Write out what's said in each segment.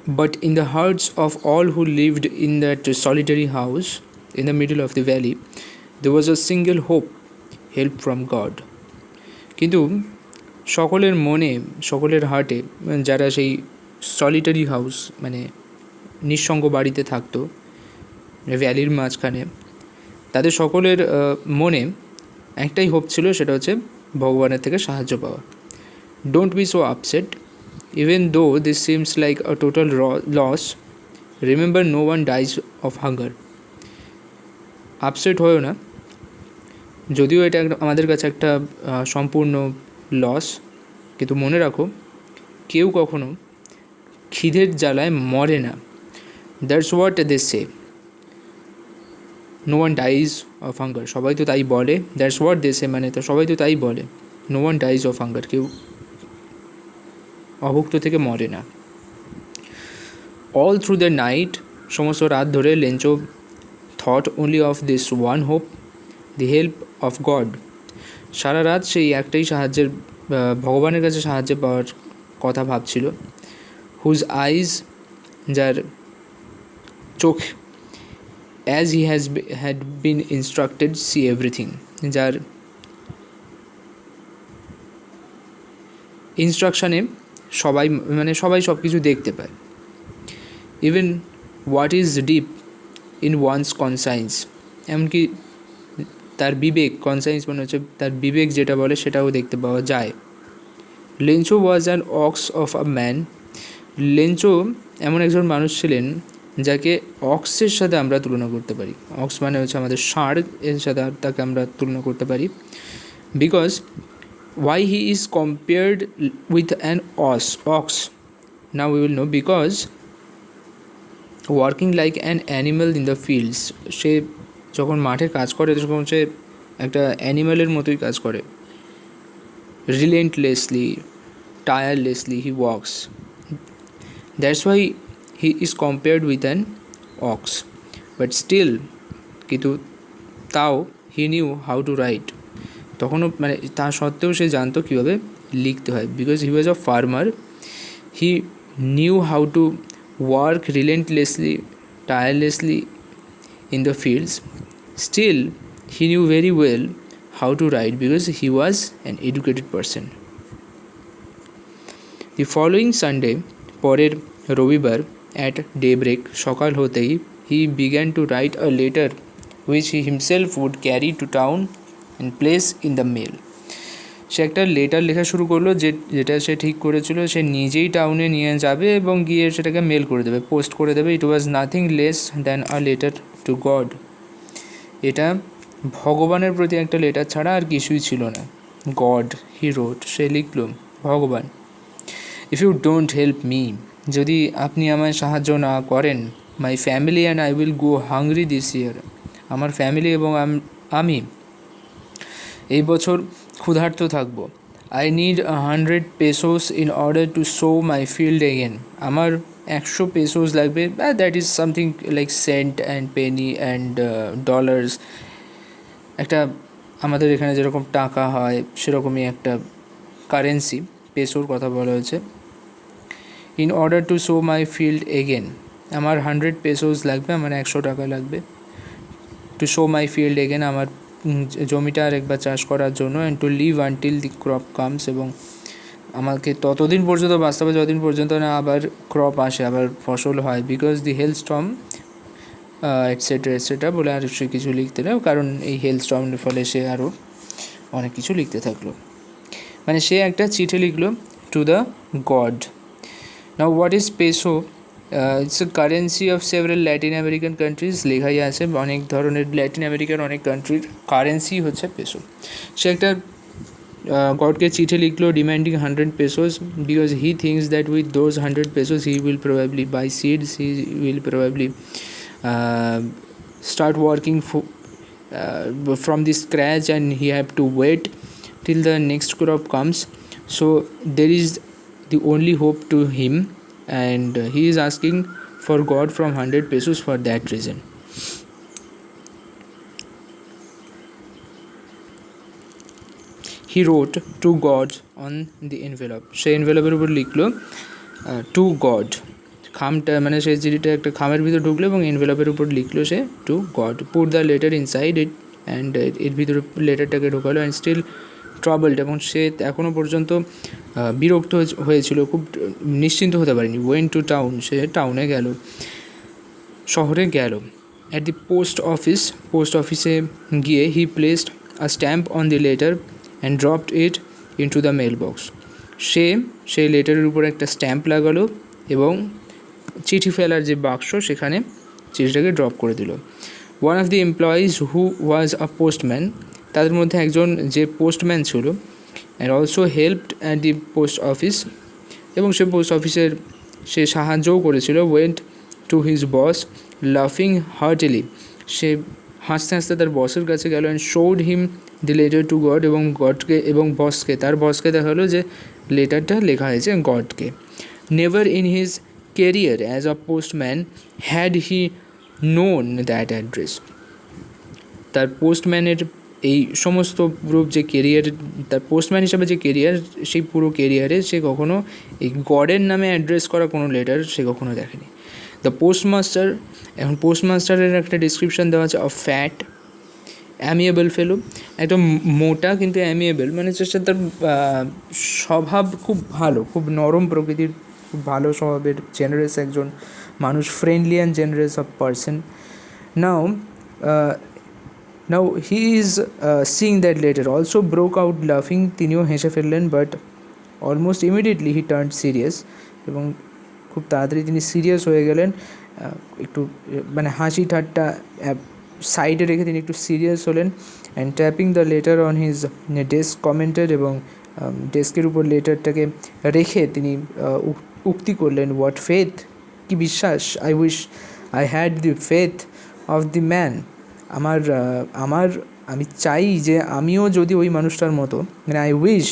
But in the hearts of all who lived in that solitary house in the middle of the valley, there was a single hope, help from God. কিন্তু সকলের মনে, সকলের হার্টে, যারা সেই solitary house মানে নিঃসঙ্গ বাড়িতে থাকতো ভ্যালির মাঝখানে, তাদের সকলের মনে একটাই হোপ ছিল, সেটা হচ্ছে ভগবানের থেকে সাহায্য পাওয়া। Don't be so upset, even though this seems like a total loss, remember no one dies of hunger. Upset হয়েও না, যদিও এটা আমাদের কাছে একটা সম্পূর্ণ লস, কিন্তু মনে রাখো কেউ কখনো খিদের জ্বালায় মরে না। That's what they say, no one dies of hunger. সবাই তো তাই বলে, দ্যাটস হোয়াট দে সে মানে তো সবাই তো তাই বলে, no one dies of hunger, কেউ অভুক্ত থেকে মরে না। অল থ্রু দ্য নাইট, সমস্ত রাত ধরে Lencho thought only of this one hope, the help of God. সারা রাত সেই একটাই সাহায্যের, ভগবানের কাছে সাহায্য পাওয়ার কথা ভাবছিল। হুজ আইজ, যার চোখ, as he had been instructed C everything, যার ইনস্ট্রাকশানে সবাই সব কিছু দেখতে পায়। Even what is deep in once conscience, এমনকি তার বিবেক, কনসাইন্স মানে হচ্ছে তার বিবেক যেটা বলে সেটাও দেখতে পাওয়া যায়। Lencho was an ox of a man. Lencho এমন একজন মানুষ ছিলেন যাকে অক্সের সাথে আমরা তুলনা করতে পারি। অক্স মানে হচ্ছে আমাদের ষাঁড়, এর সাথে তাকে আমরা তুলনা করতে পারি। Because why he is compared with an ox, now we will know. Because working like an animal in the fields, সে যখন মাঠে কাজ করে তখন সে একটা অ্যানিম্যালের মতোই কাজ করে। রিলেন্টলেসলি, tirelessly he walks, that's why he is compared with an ox. But still, কিন্তু তাও he knew how to write, তখনও মানে তা সত্ত্বেও সে জানতো কীভাবে লিখতে হয়। Because he was a farmer, he knew how to work relentlessly, tirelessly in the fields. Still he knew very well how to write, because he was an educated person. The following Sunday, পরের রবিবার, at daybreak, সকাল হতেই, he began to write a letter which he himself would carry to town and place in the mail. সে একটা letter লেখা শুরু করলো, যেটা সে ঠিক করেছিল সে নিজেই টাউনে নিয়ে যাবে এবং গিয়ে সেটাকে মেল করে দেবে, পোস্ট করে দেবে। It was nothing less than a letter to God. এটা ভগবানের প্রতি একটা লেটার ছাড়া আর কিছুই ছিল না। গড, হি রোট, সে লিখল, ভগবান, if you don't help me, যদি আপনি আমায় সাহায্য না করেন, my family and I will go hungry this year, আমার ফ্যামিলি এবং আমি এই বছর ক্ষুধার্ত থাকবো। I need 100 pesos in order to sow my field again, আমার 100 pesos লাগবে। That is something like cent and penny and dollars, একটা আমাদের এখানে যেরকম টাকা হয় সেরকমই একটা কারেন্সি, পেসোর কথা বলা হয়েছে। In order to sow my field again, আমার 100 pesos লাগবে, আমার 100 টাকা লাগবে। To sow my field again, আমার জমিটা আর একবার চাষ করার জন্য। And to live until the crop comes, এবং আমাকে ততদিন পর্যন্ত বাঁচতে হবে যতদিন পর্যন্ত না আবার ক্রপ আসে, আবার ফসল হয়। Because the hailstorm etcetera etcetera বলে আর সে কিছু লিখতে না, কারণ এই হেল স্টর্মের ফলে সে আরও অনেক কিছু লিখতে থাকলো। মানে সে একটা চিঠি লিখলো to the God. Now what is peso? It's a currency of several Latin American countries. লেখাই আছে অনেক ধরনের ল্যাটিন আমেরিকার অনেক কান্ট্রির কারেন্সি হচ্ছে পেসো। সে একটা গডকে চিঠি লিখলো demanding 100 pesos, because he thinks that with those 100 pesos he will probably buy seeds, he will probably start working from the scratch, and he have to wait till the next crop comes. So there is the only hope to him, and he is asking for God from 100 pesos for that reason. He wrote to God on the envelope. সে এনভেলপের উপর লিখলো two god, খামটা মানে সে চিঠিটা একটা খামের ভিতরে ঢুকলো এবং এনভেলপের উপর লিখলো সে to God, put the letter inside it and এর ভিতরে লেটারটাকে ঢোকালো অ্যান্ড স্টিল ট্রাবলড, এবং সে এখনও পর্যন্ত বিরক্ত হয়েছিল, খুব নিশ্চিন্ত হতে পারেনি। ওয়েন টু টাউন, সে টাউনে গেল, শহরে গেল। অ্যাট দি পোস্ট অফিসে গিয়ে he placed a stamp on the letter and dropped it into the mail box. সেই লেটারের উপর একটা স্ট্যাম্প লাগালো এবং চিঠি ফেলার যে বাক্স সেখানে চিঠিটাকে ড্রপ করে দিল। One of the employees who was a postman, তাদের মধ্যে একজন যে পোস্টম্যান ছিল, and also helped at the post office, এবং সে পোস্ট অফিসের সে সাহায্যও করেছিল। ওয়েন্ট টু হিজ বস লাফিং হার্টিলি, সে হাসতে হাসতে তার বসের কাছে গেল and showed him the letter to god, এবং গডকে এবং তার বসকে দেখালো যে লেটারটা লেখা হয়েছে গডকে। Never in his career as a postman had he known that address, তার পোস্টম্যানের এই সমস্ত পুরো যে কেরিয়ার, তার পোস্টম্যান হিসাবে যে কেরিয়ার, সেই পুরো কেরিয়ারে সে কখনো এই গডের নামে অ্যাড্রেস করা কোনো লেটার সে কখনো দেখেনি। দ্য পোস্টমাস্টার, এখন পোস্টমাস্টারের একটা ডিসক্রিপশান দেওয়া আছে, অফ ফ্যাট অ্যামিয়েবল ফেলো, একদম মোটা কিন্তু অ্যামিয়েবল, মানে হচ্ছে তার স্বভাব খুব ভালো, খুব নরম প্রকৃতির, খুব ভালো স্বভাবের, জেনারেস একজন মানুষ, friendly and generous of person. Now he is seeing that letter also broke out লাফিং, তিনিও হেসে ফেললেন, but almost immediately he turn serious, এবং খুব তাড়াতাড়ি তিনি সিরিয়াস হয়ে গেলেন। একটু মানে হাসি ঠাট্টা সাইডে রেখে তিনি একটু সিরিয়াস হলেন। And tapping the letter on his desk commented, এবং ডেস্কের উপর লেটারটাকে রেখে তিনি উক্তি করলেন, হোয়াট ফেথ, কি বিশ্বাস, I wish I had the faith of the man, আমি চাই যে আমিও যদি ওই মানুষটার মতো, মানে I wish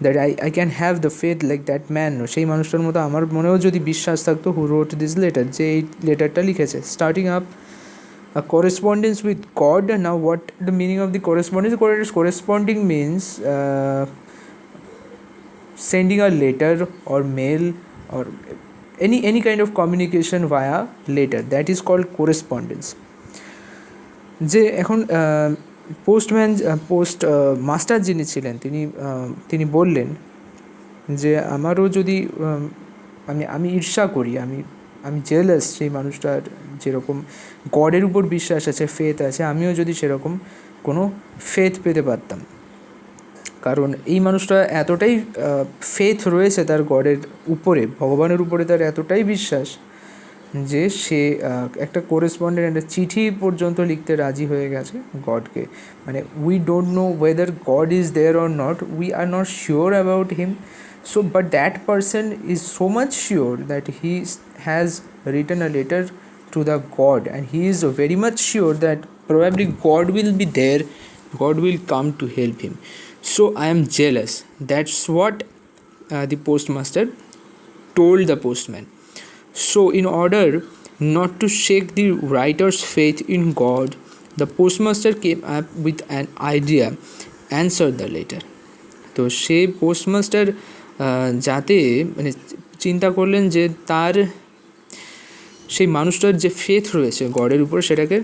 that I can have the faith like that man, সেই মানুষটার মতো আমার মনেও যদি বিশ্বাস থাকতো, হু রোট দিস লেটার, যে এই লেটারটা লিখেছে। Starting up a correspondence with God. Now what the meaning of the correspondence? Corresponding means sending a letter or mail or any kind of communication via letter, that is called correspondence. যে এখন post master যিনি ছিলেন তিনি বললেন যে আমারও যদি আমি ঈর্ষা করি, আমি জেলাস সেই মানুষটার যেরকম গডের উপর বিশ্বাস আছে, ফেথ আছে, আমিও যদি সেরকম কোনো ফেথ পেতে পারতাম, কারণ এই মানুষটা এতটাই ফেথ রয়েছে তার গডের উপরে, ভগবানের উপরে তার এতটাই বিশ্বাস যে সে একটা কোরেসপন্ডেন্ট, একটা চিঠি পর্যন্ত লিখতে রাজি হয়ে গেছে গডকে। মানে we don't know whether God is there or not, we are not sure about him, so but that person is so much sure that he has written a letter to the god, and he is very much sure that probably God will be there, God will come to help him. So I am jealous. That's what the postmaster told the postman. So in order not to shake the writer's faith in God, the postmaster came up with an idea, answered the letter. তো সে postmaster যাতে মানে চিন্তা করলেন যে তার সেই মানুষটার যে ফেথ রয়েছে গডের উপর, সেটাকে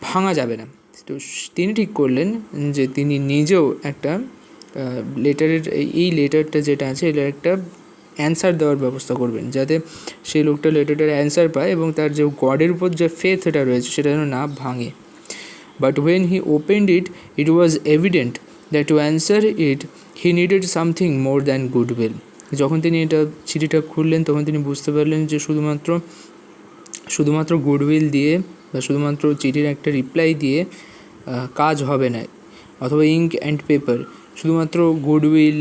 ভাঙা যাবে না। তো তিনি ঠিক করলেন যে তিনি নিজেও একটা লেটারের এই লেটারটা যেটা আছে এটার একটা অ্যান্সার দেওয়ার ব্যবস্থা করবেন, যাতে সেই লোকটা লেটারটার অ্যান্সার পায় এবং তার যে গডের উপর যে ফেথটা রয়েছে সেটা যেন না ভাঙে। But when he opened it, it was evident that to answer it he needed something more than goodwill. যখন তিনি এটা চিঠিটা খুললেন তখন তিনি বুঝতে পারলেন যে শুধুমাত্র গুডউইল দিয়ে বা শুধুমাত্র চিঠির একটা রিপ্লাই দিয়ে কাজ হবে না, অথবা ইঙ্ক অ্যান্ড পেপার, শুধুমাত্র গুডউইল,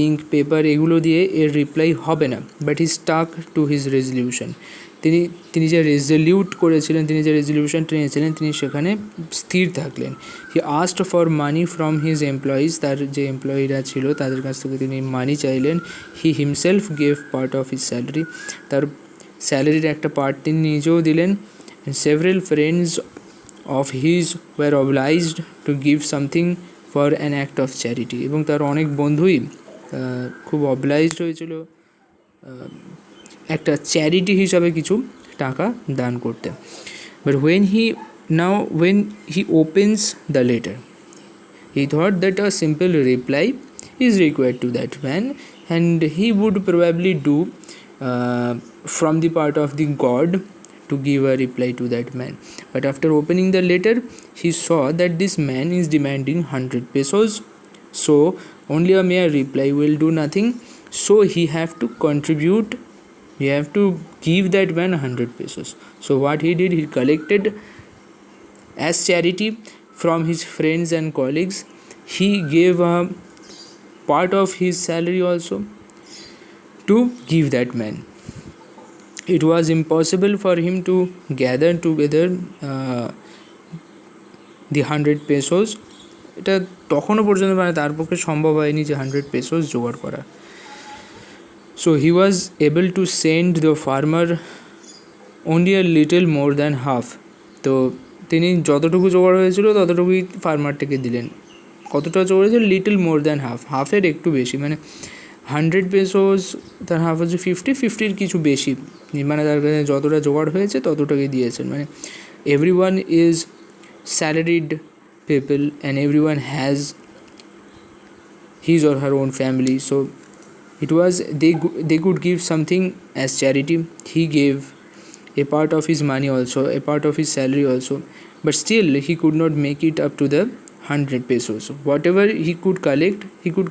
ইঙ্ক, পেপার এগুলো দিয়ে এর রিপ্লাই হবে না। But he stuck to his resolution, তিনি যে রেজলিউট করেছিলেন, তিনি যে রেজলিউশনটা নিয়েছিলেন, তিনি সেখানে স্থির থাকলেন। He asked for money from his employees, তার যে এমপ্লয়িরা ছিল তাদের কাছ থেকে তিনি মানি চাইলেন। He himself gave part of his salary, তার স্যালারির একটা পার্ট তিনি নিজেও দিলেন। Several friends of his were obliged to give something for an act of charity, এবং তার অনেক বন্ধুই খুব অবলাইজড হয়েছিল একটা চ্যারিটি হিসাবে কিছু টাকা দান করতে। But when he opens the letter, he thought that a simple reply is required to that man, and he would probably do from the part of the god to give a reply to that man. But after opening the letter, he saw that this man is demanding 100 pesos, so only a mere reply will do nothing. So he have to contribute, he have to give that man 100 pesos. So what he did, he collected as charity from his friends and colleagues. He gave a part of his salary also to give that man. It was impossible for him to gather together the 100 pesos. এটা তখনও পর্যন্ত মানে তার পক্ষে সম্ভব হয়নি যে 100 pesos জোগাড় করা। So he was able to send the farmer only a little more than half. তো তিনি যতটুকু জোগাড় হয়েছিল ততটুকুই ফার্মারটাকে দিলেন। কতটা জোগাড় হয়েছিল? লিটল মোর দ্যান হাফ, হাফের একটু বেশি, মানে 100 pesos তার হাফ হচ্ছে 50-50 কিছু বেশি, মানে তার কাছে যতটা জোগাড় হয়েছে ততটাকে দিয়েছেন। মানে everyone is salaried people and everyone has his or her own family, so it was they could give something as charity. He gave a part of his money also, a part of his salary also, but still he could not make it up to the 100 pesos. Whatever he could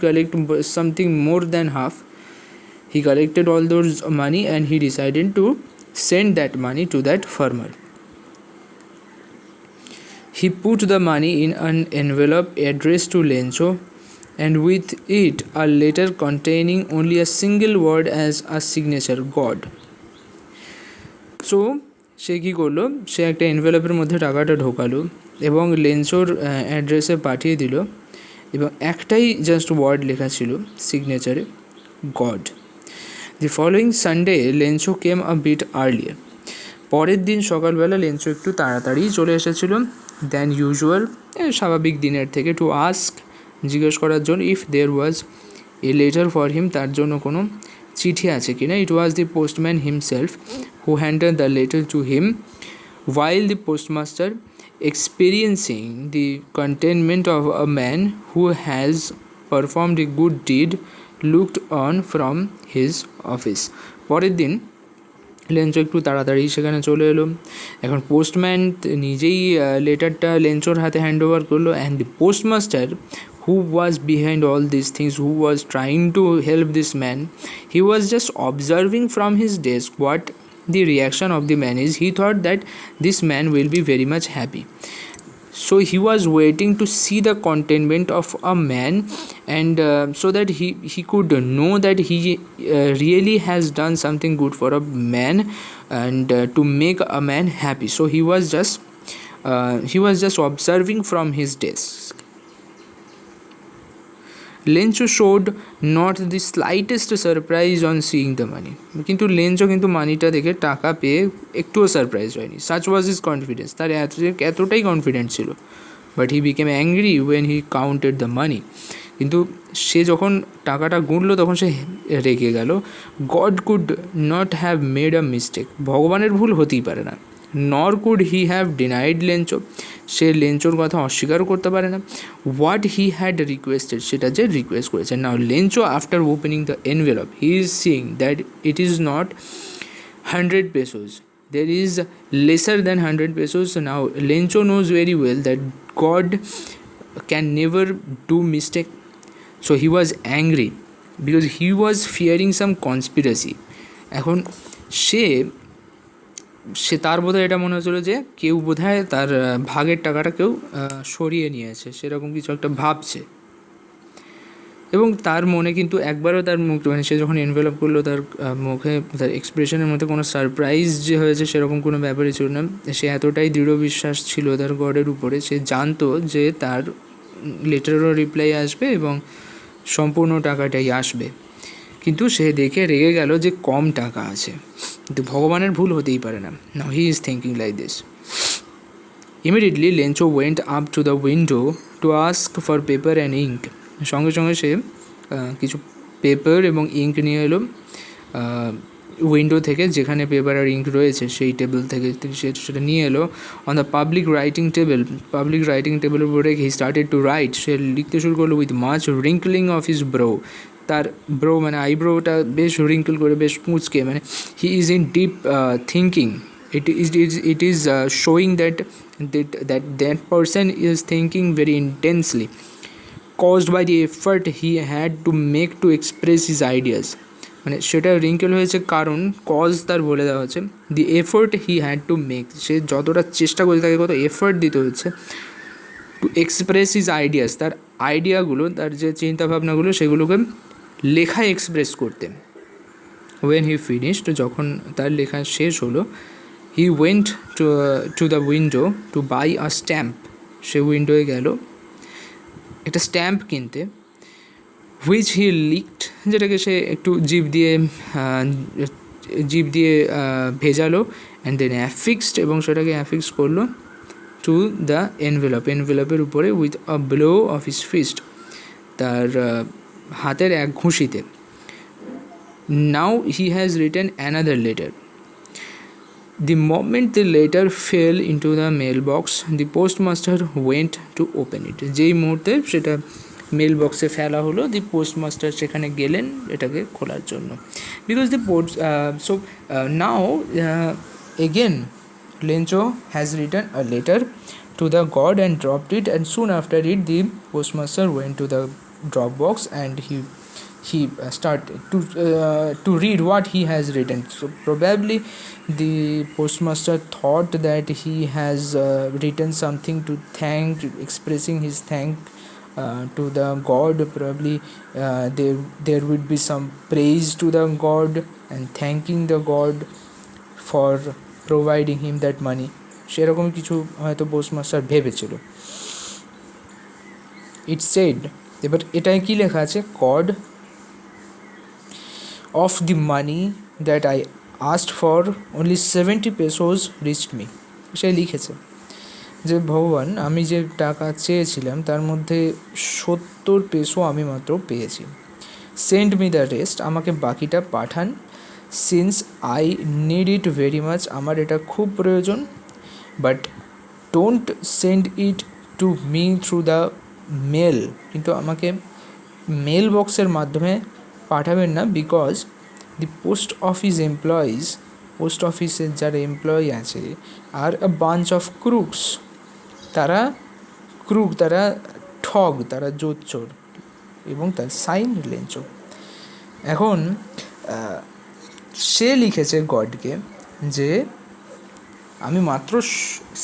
collect something more than half. He collected all those money and he decided to send that money to that farmer. He put the money in an envelope addressed to Lencho, and with it a letter containing only a single word as a signature, God. So সে কী করলো, সে একটা এনভেলপের মধ্যে টাকাটা ঢোকালো এবং লেন্সোর অ্যাড্রেসে পাঠিয়ে দিল, এবং একটাই জাস্ট ওয়ার্ড লেখা ছিল সিগনেচারে, God. The following Sunday Lencho came a bit earlier. পরের দিন সকালবেলা লেন্সো একটু তাড়াতাড়ি চলে এসেছিল দ্যান ইউজুয়াল, স্বাভাবিক দিনের থেকে, টু আস্ক, জিজ্ঞেস করার জন্য, if there was a letter for him, তার জন্য কোনো চিঠি আছে কিনা। It was the postman himself who handed the letter to him, while the postmaster, experiencing the contentment of a man who has performed a good deed, looked on from his office. পরের দিন লেন্সো একটু তাড়াতাড়ি সেখানে চলে এলো। এখন postman নিজেই লেটারটা লেন্সোর হাতে হ্যান্ড ওভার করলো, and the postmaster who was behind all these things, who was trying to help this man, he was just observing from his desk what the reaction of the man is. He thought that this man will be very much happy, so he was waiting to see the contentment of a man, and so that he could know that he really has done something good for a man, and to make a man happy. So he was just observing from his desk. Lencho showed not the slightest surprise on seeing the money. কিন্তু Lencho কিন্তু মানিটা দেখে, টাকা পেয়ে একটুও surprise হয়নি। such was his confidence, তার এতটাই confident ছিল। But he became angry when he counted the money, কিন্তু সে যখন টাকাটা গুনলো তখন সে রেগে গেল। God could not have made a mistake, ভগবানের ভুল হতেই পারে না। Nor could he have denied Lencho, সে লেঞ্চোর কথা অস্বীকারও করতে পারে না। হোয়াট হি হ্যাড রিকোয়েস্টেড, সেটা যে রিকোয়েস্ট করেছে। Now Lencho after opening the envelope, he is seeing that it is not 100 pesos, there is lesser than 100 pesos. Now Lencho knows very well that God can never do mistake, so he was angry because he was fearing some conspiracy. এখন সে তার বোধহয় এটা মনে হচ্ছিলো যে কেউ বোধহয় তার ভাগের টাকাটা কেউ সরিয়ে নিয়েছে, সেরকম কিছু একটা ভাবছে। এবং তার মনে কিন্তু একবারও তার মুখ, মানে সে যখন এনভেলপ করলো তার মুখে, তার এক্সপ্রেশনের মধ্যে কোনো সারপ্রাইজ যে হয়েছে সেরকম কোনো ব্যাপারই ছিল না। সে এতটাই দৃঢ় বিশ্বাস ছিল তার গডের উপরে, সে জানতো যে তার লেটারেরও রিপ্লাই আসবে এবং সম্পূর্ণ টাকাটাই আসবে। কিন্তু সে দেখে রেগে গেল যে কম টাকা আছে, কিন্তু ভগবানের ভুল হতেই পারে না। Now he is thinking like this. Immediately Lencho went up to the window to ask for paper and ink. সঙ্গে সঙ্গে সে কিছু পেপার এবং ইঙ্ক নিয়ে এলো উইন্ডো থেকে যেখানে পেপার আর ইঙ্ক রয়েছে সেই টেবিল থেকে সেটা নিয়ে এলো অন দ্য পাবলিক রাইটিং টেবিলের উপরে হি স্টার্টেড টু রাইট, সে লিখতে শুরু করলো with much wrinkling of his brow, তার ব্রো মানে আইব্রোটা বেশ রিঙ্কল করে বেশ মুচকে, মানে he is in deep thinking, it is showing that person is thinking very intensely, caused by the effort he had to make to express his ideas, মানে সেটা রিঙ্কেল হয়েছে কারণ কজ তার বলে দেওয়া হচ্ছে the effort he had to make, সে যতটা চেষ্টা করছে তাকে কত এফোর্ট দিতে হচ্ছে টু এক্সপ্রেস হিজ আইডিয়াস, তার আইডিয়াগুলো তার যে চিন্তাভাবনাগুলো সেগুলোকে লেখায় এক্সপ্রেস করতে। ওয়েন হি ফিনিশড, যখন তার লেখা শেষ হলো, he went to the window to buy a stamp, সে উইন্ডোয়ে গেল একটা স্ট্যাম্প কিনতে, হুইচ হি লিকড, যেটাকে সে একটু জিভ দিয়ে ভেজালো, অ্যান্ড দেন অ্যাফিক্সড, এবং সেটাকে অ্যাফিক্স করলো টু দ্য এনভেলপের উপরে with a blow of his fist, তার হাতের এক ঘুষিতে। Now he has written another letter. The moment the letter fell into the mailbox, the postmaster went to open it. যেই মুহূর্তে সেটা মেল বক্সে ফেলা হলো, দি পোস্টমাস্টার সেখানে গেলেন এটাকে খোলার জন্য। Because the now again Lencho has written a letter to the god and dropped it, and soon after it the postmaster went to the drop box and he started to read what he has written. So probably the postmaster thought that he has written something to thank, expressing his thank to the god. Probably there would be some praise to the god and thanking the god for providing him that money. সেরকম কিছু হয়তো postmaster ভেবেছিল। ইট shed, এবার এটাই কি লেখা আছে, god of the money that I asked for only 70 pesos reached me. সে লিখেছে যে ভগবান, আমি যে টাকা চেয়েছিলাম তার মধ্যে 70 পেসো আমি মাত্র পেয়েছি। সেন্ড মি দ্য রেস্ট, আমাকে বাকিটা পাঠান। Since I need it very much, আমার এটা খুব প্রয়োজন। But don't send it to me through the mail, কিন্তু আমাকে মেল বক্সের মাধ্যমে পাঠাবেন না, because the post office employees, post অফিসের যারা এমপ্লয়ি আছে, are a bunch of crooks, তারা ঠগ, তারা জোচ্চোর, এবং তার সাইন লেঞ্চো। এখন সে লিখেছে গডকে যে আমি মাত্র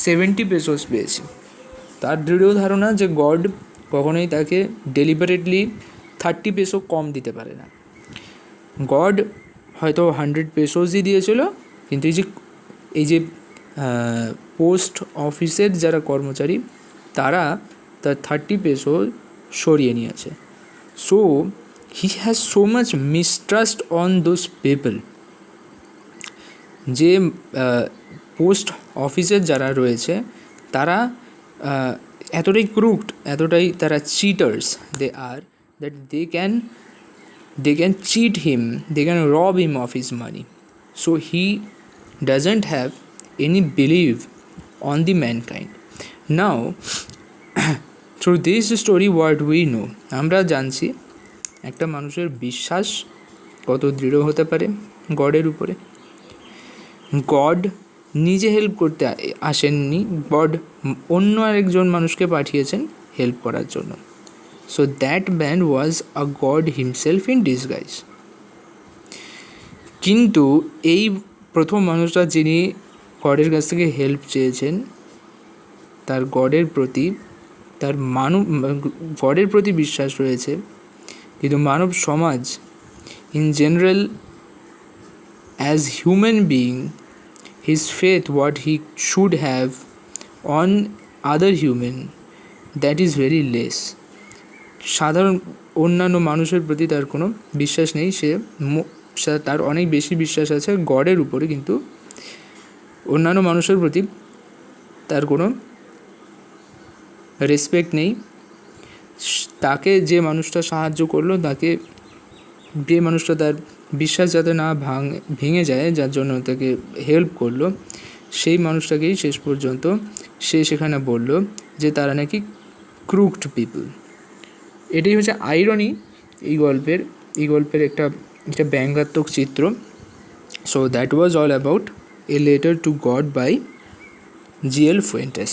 70 পেসোস পেয়েছি। তার দৃঢ় ধারণা যে গড কখনোই তাকে ডেলিবারেটলি 30 পেসো কম দিতে পারে না। গড হয়তো 100 পেসোসই দিয়েছিল, কিন্তু এই যে পোস্ট অফিসের যারা কর্মচারী তারা তার 30 পেসো সরিয়ে নিয়েছে। So he has so much mistrust on those people, যে পোস্ট অফিসের যারা রয়েছে তারা এতটাই ক্রুকড, এতটাই তারা চিটার্স দে আর, that they can cheat him, they can rob him of his money. So he doesn't have any belief on the mankind. Now through this story what we know, আমরা জানছি একটা মানুষের বিশ্বাস কত দৃঢ় হতে পারে গডের উপরে। গড নিজে হেল্প করতে আসেননি, গড অন্য আরেকজন মানুষকে পাঠিয়েছেন হেল্প করার জন্য। So that man was a god himself in disguise. কিন্তু এই প্রথম মানুষটা যিনি গডের কাছ থেকে হেল্প চেয়েছেন, তার গডের প্রতি বিশ্বাস রয়েছে, কিন্তু মানব সমাজ in general as human being, his faith what he should have on other human, that is very less. সাধারণ অন্যান্য মানুষের প্রতি তার কোনো বিশ্বাস নেই, তার অনেক বেশি বিশ্বাস আছে গডের উপরে, কিন্তু অন্যান্য মানুষের প্রতি তার কোনো রেসপেক্ট নেই। তাকে যে মানুষটা সাহায্য করলো, তাকে যে মানুষটা তার বিশ্বাস যাতে না ভেঙে যায়, যার জন্য তাকে হেল্প করলো, সেই মানুষটাকেই শেষ পর্যন্ত সে সেখানে বলল যে তারা নাকি ক্রুকড পিপল। এটাই হচ্ছে আইরনি এই গল্পের একটা ব্যঙ্গাত্মক চিত্র। So that was all about a letter to God by GL ফুয়েন্টেস।